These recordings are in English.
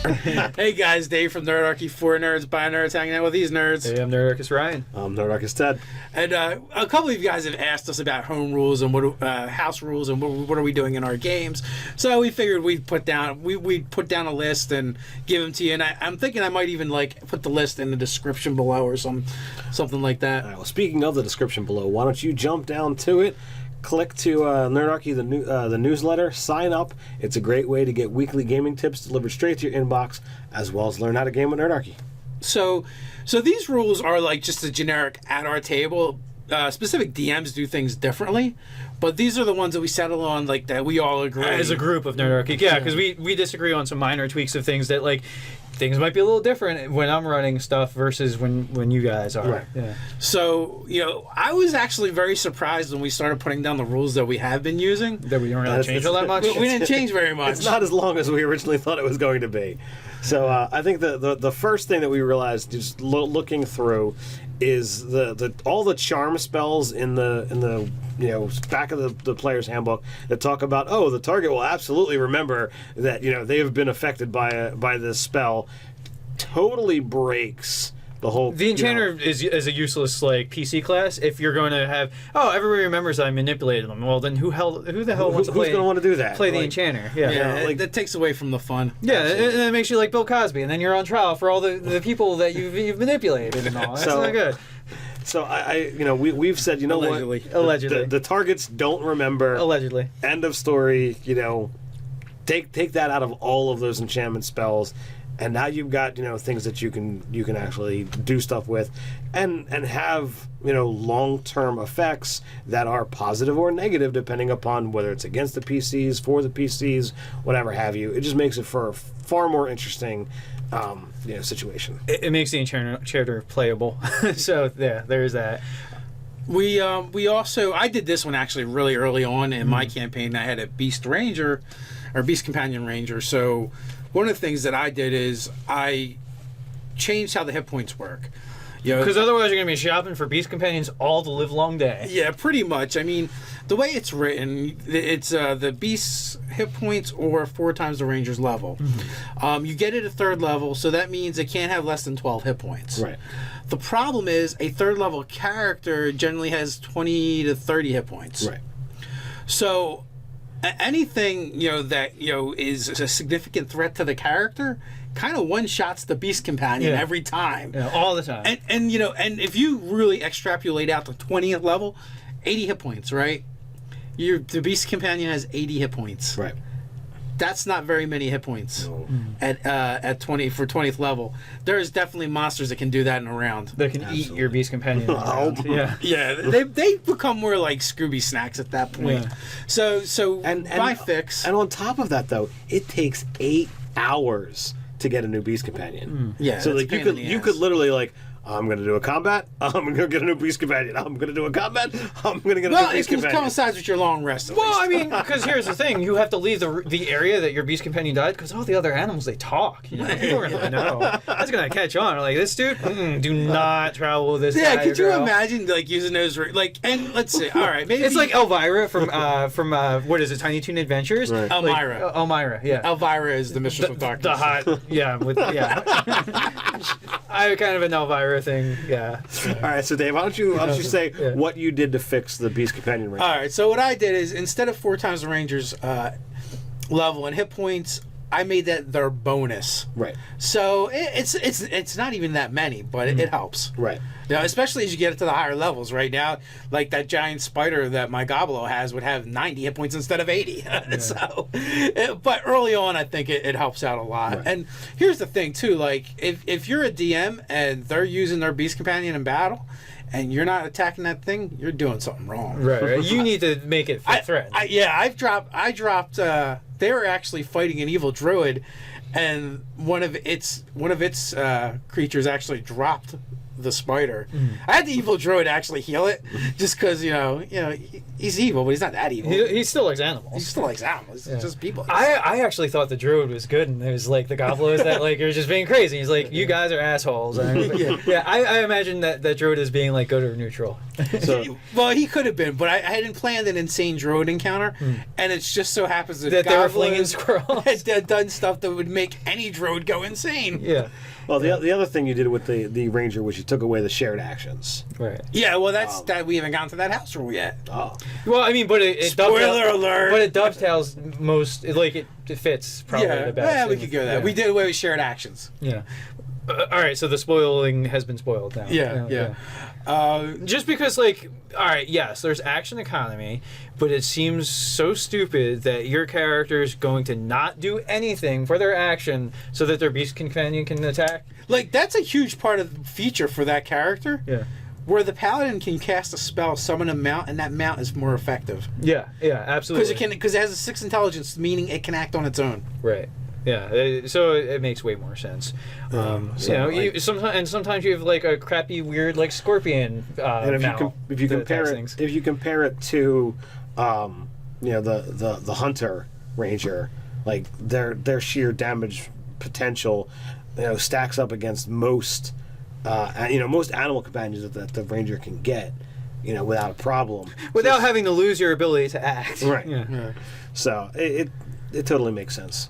Hey guys, Dave from Nerdarchy, 4 nerds, by nerds, hanging out with these nerds. Hey, I'm Nerdarchist Ryan. I'm Nerdarchist Ted. And a couple of you guys have asked us about home rules and house rules and what are we doing in our games. So we figured we'd put down a list and give them to you. And I'm thinking I might even put the list in the description below or something like that. All right, well, speaking of the description below, why don't you jump down to it? Click to Nerdarchy, the newsletter. Sign up. It's a great way to get weekly gaming tips delivered straight to your inbox, as well as learn how to game with Nerdarchy. So these rules are just a generic at our table. Specific DMs do things differently, but these are the ones that we settle on, that we all agree As a group of Nerdarchy, yeah, because we disagree on some minor tweaks of things that things might be a little different when I'm running stuff versus when you guys are. Right. Yeah. So, I was actually very surprised when we started putting down the rules that we have been using. That we don't really change all that much. We didn't change very much. It's not as long as we originally thought it was going to be. So I think the first thing that we realized, just looking through, is all the charm spells in the back of the player's handbook that talk about, the target will absolutely remember that they have been affected by this spell, totally breaks the whole. The Enchanter is a useless PC class if you're going to have everybody remembers I manipulated them. Well, then who the hell wants to play? Who's going to want to do that? Play the Enchanter. Yeah, that takes away from the fun. Yeah, and it makes you like Bill Cosby, and then you're on trial for all the people that you've manipulated and all. That's not good. So we've said Allegedly. what? Allegedly. The targets don't remember. Allegedly. End of story. Take that out of all of those enchantment spells, and now you've got things that you can actually do stuff with, and have long-term effects that are positive or negative depending upon whether it's against the PCs, for the PCs, whatever have you. It just makes it for a far more interesting situation. It makes the Enchanter playable. So yeah, there's that. We also, I did this one actually really early on in my campaign. I had a Beast Ranger or Beast Companion Ranger. So one of the things that I did is I changed how the hit points work. Because otherwise you're going to be shopping for Beast Companions all the live-long day. Yeah, pretty much. I mean, the way it's written, it's the Beast's hit points or 4 times the Ranger's level. Mm-hmm. You get it at 3rd level, so that means it can't have less than 12 hit points. Right. The problem is a 3rd level character generally has 20 to 30 hit points. Right. So anything that is a significant threat to the character kind of one-shots the Beast Companion every time. Yeah, all the time. And if you really extrapolate out to 20th level, 80 hit points, right? The Beast Companion has 80 hit points. Right. That's not very many hit points at 20 for 20th level. There's definitely monsters that can do that in a round. That can eat your Beast Companion. Yeah. They become more like Scooby snacks at that point. Yeah. So my fix. And on top of that, though, it takes 8 hours to get a new Beast Companion. Yeah. So you could literally I'm going to do a combat. I'm going to get a new Beast Companion. I'm going to do a combat. I'm going to get a new Beast Companion. Well, it coincides with your long rest. Well, I mean, because here's the thing: you have to leave the area that your Beast Companion died, because all the other animals they talk. You don't really know. That's going to catch on. Like this dude, do not travel with this. Yeah, guy could or you girl. imagine using those and let's see. All right, maybe it's like Elvira from what is it? Tiny Toon Adventures. Right. Elmira. Elmira. Yeah. Elvira is the Mistress of Darkness. The hot. Yeah. I have kind of an Elvira thing. Yeah. All right, so Dave, why don't you say what you did to fix the Beast Companion Ranger? All right, so what I did is instead of 4 times the Ranger's level and hit points, I made that their bonus. Right. So it's not even that many, but it helps. Right. Especially as you get to the higher levels. Right now, like that giant spider that my Goblo has would have 90 hit points instead of 80. But early on, I think it helps out a lot. Right. And here's the thing too: if you're a DM and they're using their Beast Companion in battle, and you're not attacking that thing, you're doing something wrong. Right. You need to make it a threat. I dropped. They were actually fighting an evil druid, and one of its creatures actually dropped the spider. I had the evil druid actually heal it, just because he's evil, but he's not that evil. He still likes animals. He still likes animals. It's just people. I actually thought the druid was good, and it was like the goblins that like are just being crazy. He's like, you guys are assholes. I imagine that druid is being like good or neutral. So, well, he could have been, but I hadn't planned an insane druid encounter, and it just so happens that they were flinging squirrels. had done stuff that would make any druid go insane. Yeah. Well, the other thing you did with the ranger was you took away the shared actions. Right. Yeah, well, that's that we haven't gotten to that house rule yet. Oh. Well, I mean, but it Spoiler alert. But it dovetails most. It fits probably the best. Yeah, we could go that. Yeah. We did away with shared actions. Yeah. All right, so the spoiling has been spoiled now. Yeah. Just because, like, all right, yes, there's action economy, but it seems so stupid that your character is going to not do anything for their action so that their beast companion can attack. Like, that's a huge part of the feature for that character. Yeah. Where the paladin can cast a spell, summon a mount, and that mount is more effective. Yeah, absolutely. Because it has a 6 intelligence, meaning it can act on its own. Right. Yeah, so it makes way more sense. Sometimes you have like a crappy, weird, like scorpion. And if you compare it to, the hunter ranger, like their sheer damage potential, stacks up against most animal companions that the ranger can get, without a problem, without having to lose your ability to act. Right. Yeah. So it totally makes sense.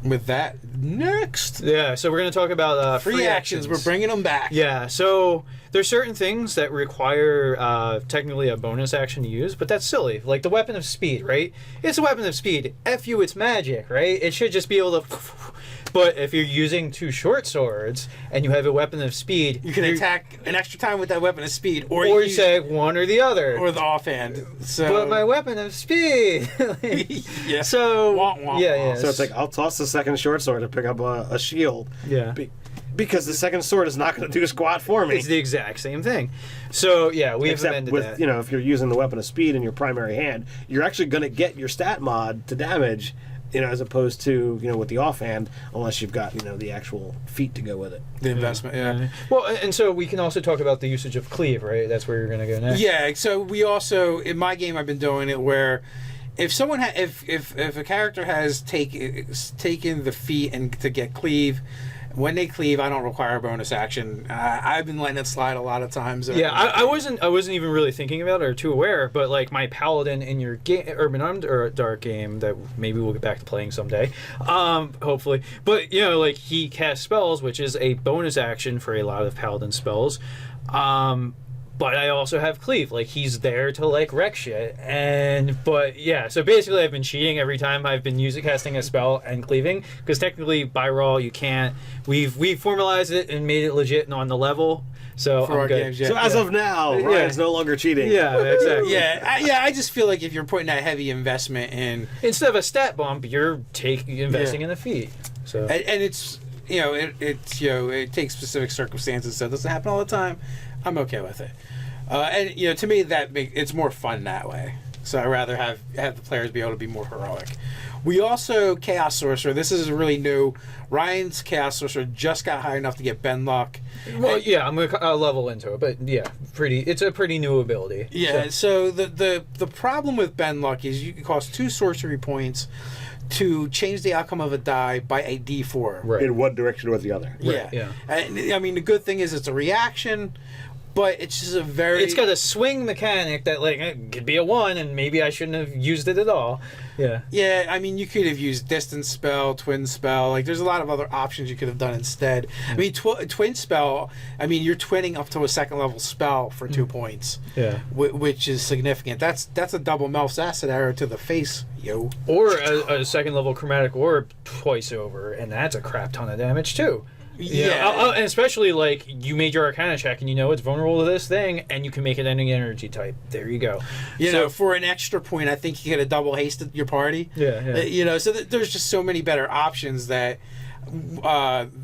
With that, next. Yeah, so we're going to talk about free actions. We're bringing them back. Yeah, so there's certain things that require technically a bonus action to use, but that's silly. Like the weapon of speed, right? It's a weapon of speed. F you, it's magic, right? It should just be able to... But if you're using 2 short swords and you have a weapon of speed... You can attack an extra time with that weapon of speed. Or you say one or the other. Or the offhand. So, but my weapon of speed... yeah. So... Yeah. So it's like, I'll toss the second short sword to pick up a shield. Yeah. Because the second sword is not going to do squat for me. It's the exact same thing. So, yeah, we've amended that. If you're using the weapon of speed in your primary hand, you're actually going to get your stat mod to damage... as opposed to, with the offhand, unless you've got, the actual feat to go with it. The investment, yeah. Well, and so we can also talk about the usage of Cleave, right? That's where you're going to go next. Yeah, so we also, in my game, I've been doing it where if someone, if a character has taken the feat and to get Cleave, when they cleave, I don't require a bonus action. I've been letting it slide a lot of times. Yeah, I wasn't even really thinking about it or too aware, but like my paladin in your Urban Dark game that maybe we'll get back to playing someday, hopefully. But like he casts spells, which is a bonus action for a lot of paladin spells. But I also have Cleave, like he's there to like wreck shit, so basically I've been cheating every time I've been casting a spell and cleaving, because technically by raw you can't. We've formalized it and made it legit and on the level. So for I'm our good. games, yeah. So as of now, Ryan's no longer cheating. Yeah, exactly. I just feel like if you're putting that heavy investment in, instead of a stat bump, you're investing in the feat. So and it's it takes specific circumstances, so it doesn't happen all the time. I'm okay with it. And to me it's more fun that way. So I'd rather have the players be able to be more heroic. We also Chaos Sorcerer. This is really new. Ryan's Chaos Sorcerer just got high enough to get Bend Luck. Well, I'm gonna level into it, but it's a pretty new ability. Yeah. So the problem with Bend Luck is you can cost 2 sorcery points to change the outcome of a die by a D4. Right. In one direction or the other. Yeah. Right. Yeah. And, I mean, the good thing is it's a reaction, but it's just it's got a swing mechanic that like it could be a 1 and maybe I shouldn't have used it at all. Yeah, I mean, you could have used distance spell, twin spell. Like, there's a lot of other options you could have done instead. I mean, twin spell, I mean, you're twinning up to a 2nd level spell for 2 points. Yeah. Which is significant. That's a double Melf's acid arrow to the face, yo. Or a 2nd level chromatic orb twice over, and that's a crap ton of damage too. Yeah. And especially like you made your Arcana check and it's vulnerable to this thing, and you can make it any energy type. There you go. So for an extra point, I think you get a double haste at your party. Yeah. So there's just so many better options that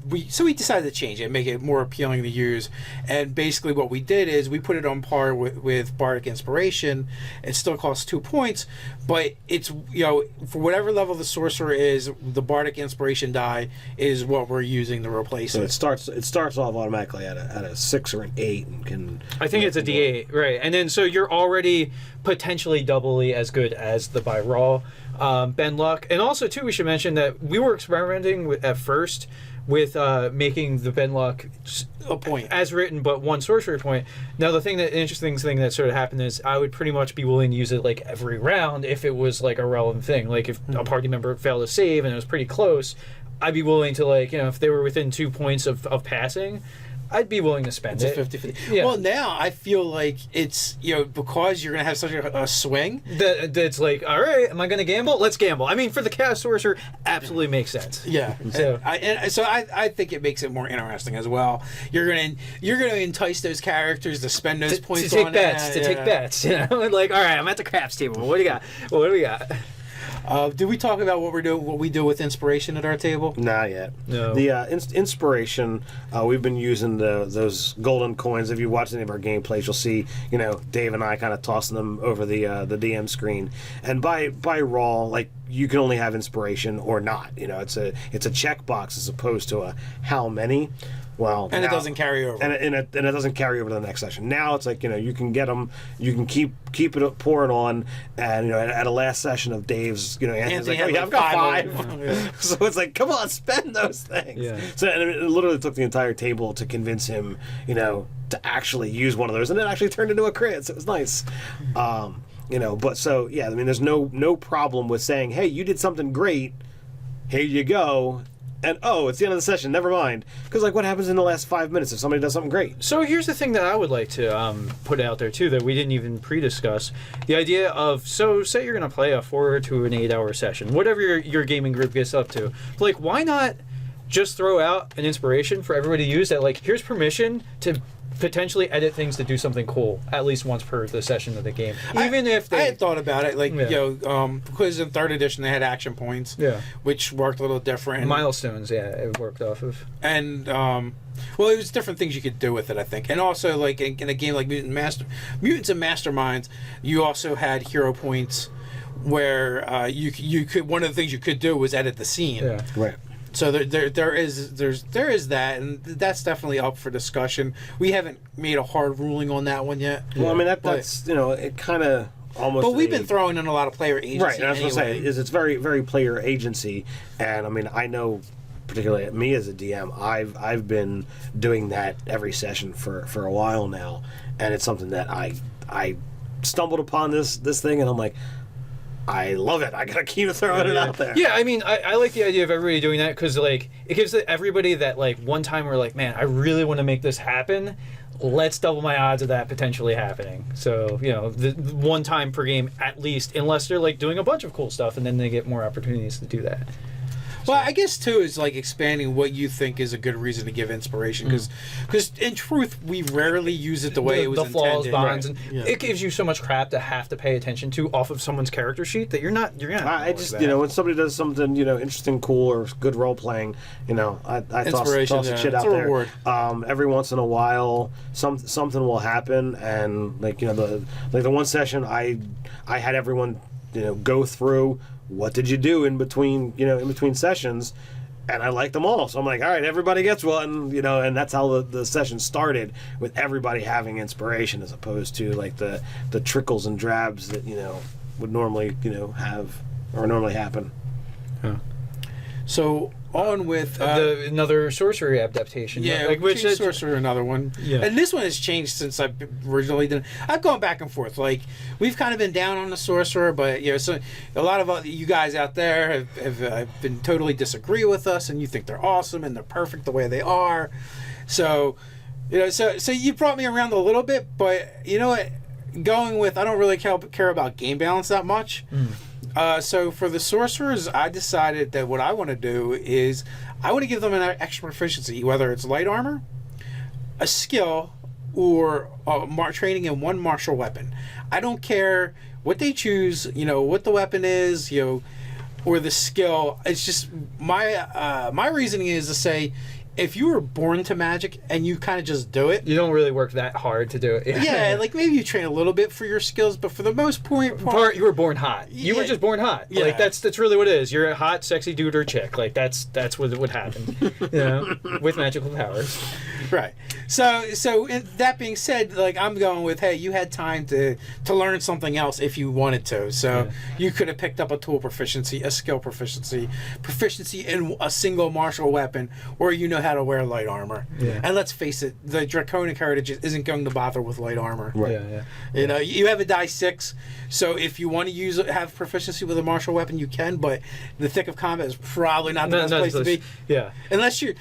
we decided to change it, make it more appealing to use, and basically what we did is we put it on par with bardic inspiration. It still costs 2 points, but it's, you know, for whatever level the sorcerer is, the bardic inspiration die is what we're using to replace So it. it starts off automatically at a 6 or an 8 and can. I think it's a D8, right? And then so you're already potentially doubly as good as the by raw Bend Luck. And also too, we should mention that we were experimenting at first with making the Bend Luck A point. as written, but 1 sorcery point. Now the interesting thing that sort of happened is I would pretty much be willing to use it like every round if it was like a relevant thing. Like if a party member failed to save and it was pretty close, I'd be willing to, like, you know, if they were within 2 points of passing, I'd be willing to spend It's it. a 50-50. Yeah. Well, now I feel like it's, you know, because you're going to have such a swing. That's like, all right, am I going to gamble? Let's gamble. I mean, for the chaos sorcerer, absolutely makes sense. Yeah. So- I think it makes it more interesting as well. You're going to entice those characters to spend those points to take on bets. it. To take bets. You know, like, all right, I'm at the craps table. What do you got? What do we got? Did we talk about what we do with inspiration at our table? Not yet. No. The inspiration, we've been using those golden coins. If you watch any of our gameplays, you'll see, you know, Dave and I kind of tossing them over the DM screen. And by raw, like, you can only have inspiration or not. You know, it's a checkbox as opposed to a how many. Well, And now, it doesn't carry over. and it doesn't carry over to the next session. Now it's like, you know, you can get them, you can keep it pouring on, and, you know, at a last session of Dave's, you know, Anthony's Anthony like, had oh yeah, like I've got 5. Yeah. So it's like, come on, spend those things. Yeah. So and it literally took the entire table to convince him, you know, to actually use one of those, and it actually turned into a crit. So it was nice. You know, but so yeah, I mean, there's no problem with saying, hey, you did something great. Here you go. And oh, it's the end of the session. Never mind. Because like, what happens in the last 5 minutes if somebody does something great? So here's the thing that I would like to put out there too that we didn't even pre-discuss: the idea of, so say you're going to play a 4 to an 8 hour session, whatever your gaming group gets up to. Like, why not just throw out an inspiration for everybody to use that? Like, here's permission to potentially edit things to do something cool at least once per the session of the game, even if they. I had thought about it, like, Yeah. you know, because in 3rd edition they had action points, Yeah. which worked a little different. Milestones, yeah, it worked off of. And well, it was different things you could do with it, I think. And also, like in a game like Mutants and Masterminds, you also had hero points where you could, one of the things you could do was edit the scene. Yeah. Right. So there is that, and that's definitely up for discussion. We haven't made a hard ruling on that one yet. Well, I mean, But- that's, you know, it kind of almost. But we've been throwing in a lot of player agency. Right, and I was going to say, anyway. is it's very, very player agency, and I mean, I know, particularly me as a DM, I've been doing that every session for a while now, and it's something that I stumbled upon this thing, and I'm like, I love it. I gotta keep throwing it out there. Yeah, I mean, I like the idea of everybody doing that because, like, it gives everybody that, like, one time where, like, man, I really want to make this happen. Let's double my odds of that potentially happening. So, you know, the one time per game at least, unless they're, like, doing a bunch of cool stuff, and then they get more opportunities to do that. Well, I guess too is like expanding what you think is a good reason to give inspiration, because in truth we rarely use it the way it was the flaws, intended. bonds, Right. and Yeah. it gives you so much crap to have to pay attention to off of someone's character sheet that you're gonna. I just, you know, when somebody does something, you know, interesting, cool, or good role playing, you know, I toss Inspiration, the yeah. shit It's out a there. reward. Every once in a while, something will happen, and like, you know, the one session I had everyone, you know, go through what did you do in between sessions. And I liked them all, so I'm like, all right, everybody gets one, you know, and that's how the session started, with everybody having inspiration, as opposed to like the trickles and drabs that, you know, would normally, you know, have or normally happen. So on with Another sorcery adaptation. yeah, like which is Sorcerer, another one. Yeah. And this one has changed since I originally did. I've gone back and forth. Like, we've kind of been down on the Sorcerer, but, you know, so a lot of you guys out there have been totally disagree with us, and you think they're awesome and they're perfect the way they are. So, you know, so you brought me around a little bit, but you know what? Going with, I don't really care about game balance that much. So for the sorcerers, I decided that what I want to do is I want to give them an extra proficiency, whether it's light armor, a skill, or training in one martial weapon. I don't care what they choose, you know, what the weapon is, you or the skill. It's just my reasoning is to say, if you were born to magic and you kind of just do it, You don't really work that hard to do it. yeah, like maybe you train a little bit for your skills, but for the most part, You were born hot. You were Yeah. just born hot. Yeah. Like that's really what it is. You're a hot, sexy dude or chick. Like that's what would happen. With magical powers. right. So that being said, like I'm going with, hey, you had time to learn something else if you wanted to. So you could have picked up a tool proficiency, a skill proficiency in a single martial weapon, or how to wear light armor. Yeah. And let's face it, the draconic heritage isn't going to bother with light armor. Right. Yeah. You have a die 6, so if you want to have proficiency with a martial weapon, you can. But the thick of combat is probably not the best place to be. Yeah. Unless you're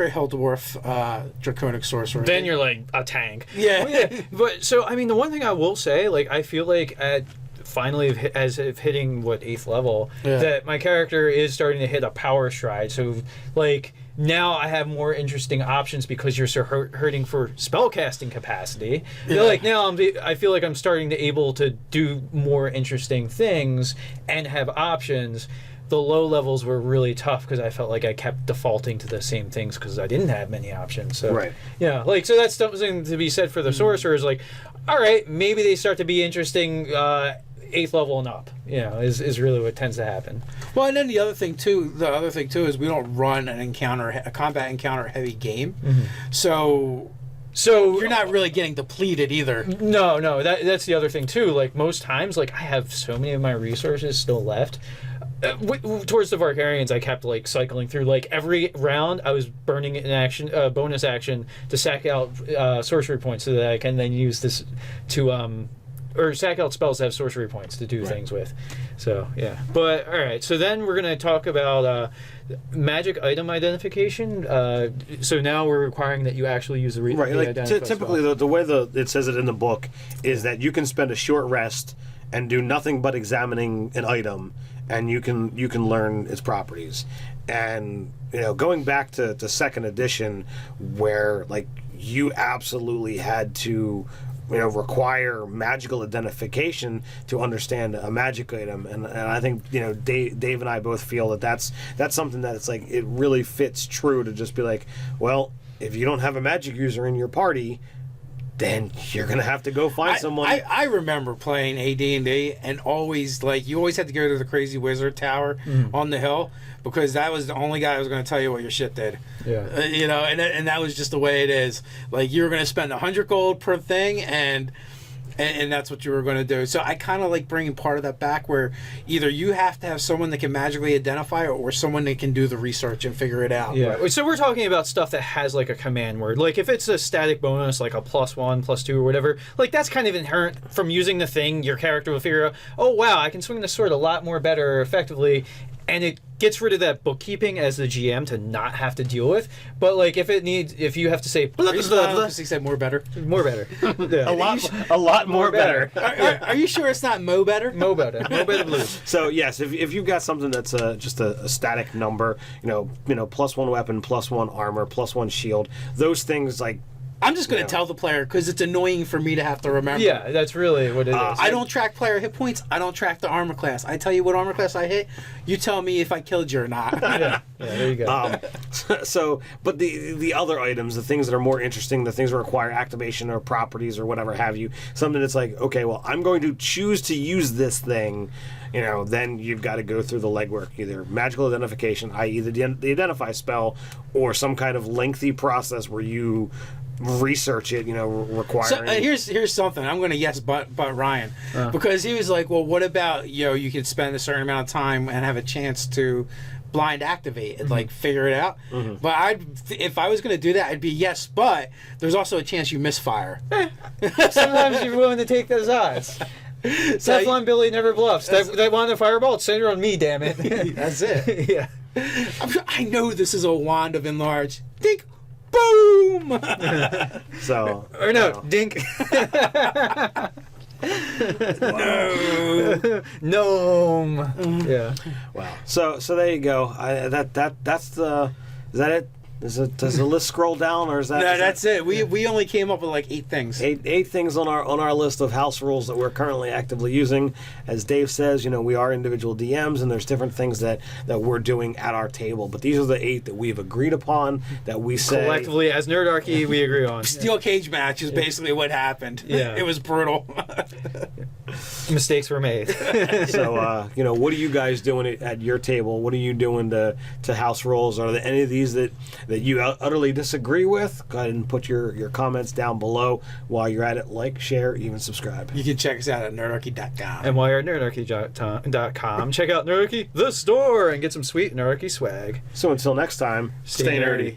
a Hell Dwarf draconic sorcerer. Then you're like a tank. Yeah. Well, yeah. But so I mean, the one thing I will say, like I feel like as of hitting 8th level, that my character is starting to hit a power stride. So like now I have more interesting options because you're so hurting for spellcasting capacity. Yeah. Like now I feel like I'm starting to able to do more interesting things and have options. The low levels were really tough because I felt like I kept defaulting to the same things because I didn't have many options. So Right. yeah, like so that's something to be said for the sorcerers. Like, all right, maybe they start to be interesting 8th level and up. Is really what tends to happen. Well, and then the other thing too is we don't run a combat encounter heavy game, so you're not really getting depleted either. No, that's the other thing too. Like most times, like I have so many of my resources still left. Towards the Varkarians, I kept like cycling through. Like every round, I was burning an action, bonus action to sack out sorcery points so that I can then use this to or sack out spells that have sorcery points to do things with. So yeah, but all right. So then we're gonna talk about magic item identification. So now we're requiring that you actually use the Right. the Like identify typically, spell. the way it says it in the book is that you can spend a short rest and do nothing but examining an item, and you can learn its properties. And going back to second edition, where like you absolutely had to require magical identification to understand a magic item, and I think Dave and I both feel that that's something that it's like it really fits true to just be like, well, if you don't have a magic user in your party, then you're gonna have to go find someone. I remember playing AD&D, and always you always had to go to the Crazy Wizard Tower on the hill, because that was the only guy who was going to tell you what your shit did. Yeah. And that was just the way it is. Like you were going to spend 100 gold per thing, and that's what you were going to do. So I kind of like bringing part of that back, where either you have to have someone that can magically identify, or someone that can do the research and figure it out. Yeah. So we're talking about stuff that has like a command word. Like if it's a static bonus, like a +1, +2, or whatever, like that's kind of inherent from using the thing. Your character will figure out, oh wow, I can swing the sword a lot more better effectively. And it gets rid of that bookkeeping as the GM to not have to deal with. But like if you have to say Because he said more better. more better, yeah. a lot more better. Are you sure it's not Mo better? Mo better blue. So yes, if you've got something that's just a static number, +1 weapon, +1 armor, +1 shield, those things like. I'm just going to tell the player, because it's annoying for me to have to remember. Yeah, that's really what it is. I don't track player hit points. I don't track the armor class. I tell you what armor class I hit. You tell me if I killed you or not. Yeah, there you go. But the other items, the things that are more interesting, the things that require activation or properties or whatever have you, something that's like, okay, well, I'm going to choose to use this thing. Then you've got to go through the legwork, either magical identification, i.e. the identify spell, or some kind of lengthy process where you research it, requiring. So here's something. I'm going to yes, but Ryan, because he was like, well, what about you can spend a certain amount of time and have a chance to blind activate and like figure it out. But if I was going to do that, I'd be yes, but there's also a chance you misfire. Sometimes you're willing to take those odds. Teflon Billy never bluffs. That wanted a fireball, it's centered on me, damn it. That's it. Yeah. I know this is a wand of enlarge. Think, boom. So or no, dink. No. Gnome. Yeah. wow. So there you go. That's the. Is that it? Does the list scroll down, or is that? No, that's it. We only came up with like 8 things. Eight things on our list of house rules that we're currently actively using. As Dave says, we are individual DMs, and there's different things that we're doing at our table. But these are the 8 that we've agreed upon, that we say Collectively, as Nerdarchy, we agree on. Steel cage match is basically what happened. Yeah. It was brutal. Mistakes were made. So, what are you guys doing at your table? What are you doing to house rules? Are there any of these that you utterly disagree with? Go ahead and put your comments down below. While you're at it, like, share, even subscribe. You can check us out at nerdarchy.com. And while you're at nerdarchy.com, check out Nerdarchy, the store, and get some sweet Nerdarchy swag. So until next time, Stay nerdy.